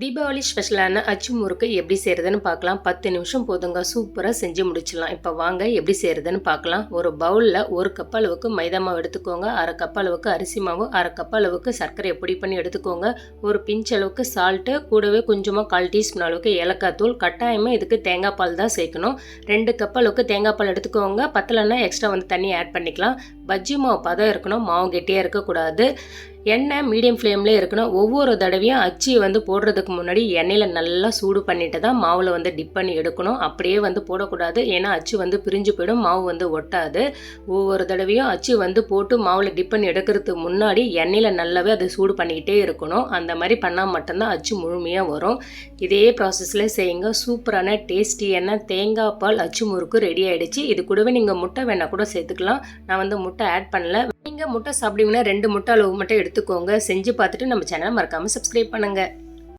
தீபாவளி ஸ்பெஷலான அச்சு முறுக்கு எப்படி செய்கிறதுன்னு பார்க்கலாம். 10 நிமிஷம் போதுங்க, சூப்பராக செஞ்சு முடிச்சிடலாம். இப்போ வாங்க எப்படி செய்கிறதுன்னு பார்க்கலாம். ஒரு பவுலில் 1 கப் அளவுக்கு மைதா மாவு எடுத்துக்கோங்க, 1/2 கப் அளவுக்கு அரிசி மாவு, 1/2 கப் அளவுக்கு சர்க்கரையை பொடி பண்ணி எடுத்துக்கோங்க, ஒரு பிஞ்ச் அளவுக்கு சால்ட்டு, கூடவே கொஞ்சமாக 1/4 டீஸ்பூன் அளவுக்கு ஏலக்காய் தூள். கட்டாயமாக இதுக்கு தேங்காய் பால் தான் சேர்க்கணும். 2 கப் அளவுக்கு தேங்காய் பால் எடுத்துக்கோங்க, பத்தலைன்னா எக்ஸ்ட்ரா தண்ணி ஆட் பண்ணிக்கலாம். பஜ்ஜி மாவு பதம் இருக்கணும், மாவு கெட்டியாக இருக்கக்கூடாது. எண்ணெய் மீடியம் ஃப்ளேம்லேயே இருக்கணும். ஒவ்வொரு தடவையும் அச்சி போடுறதுக்கு முன்னாடி எண்ணெயில் நல்லா சூடு பண்ணிட்டு தான் மாவில் டிப் பண்ணி எடுக்கணும். அப்படியே போடக்கூடாது, ஏன்னா அச்சு பிரிஞ்சு போயிடும், மாவு ஒட்டாது. ஒவ்வொரு தடவையும் அச்சு போட்டு மாவில் டிப் பண்ணி எடுக்கிறதுக்கு முன்னாடி எண்ணெயில் நல்லாவே அதை சூடு பண்ணிக்கிட்டே இருக்கணும். அந்த மாதிரி பண்ணால் மட்டும்தான் அச்சு முழுமையாக வரும். இதே ப்ராசஸில் செய்யுங்க. சூப்பரான டேஸ்டியான தேங்காய் பால் அச்சு முறுக்கு ரெடி ஆகிடுச்சு. இது கூடவே நீங்கள் முட்டை வேணால் கூட சேர்த்துக்கலாம். நான் முட்டை ஆட் பண்ணல. நீங்கள் முட்டை சாப்பிடுவீங்கன்னா 2 முட்டை அளவு மட்டும் எடுத்துக்கோங்க. செஞ்சு பார்த்துட்டு நம்ம சேனலை மறக்காமல் சப்ஸ்கிரைப் பண்ணுங்கள்.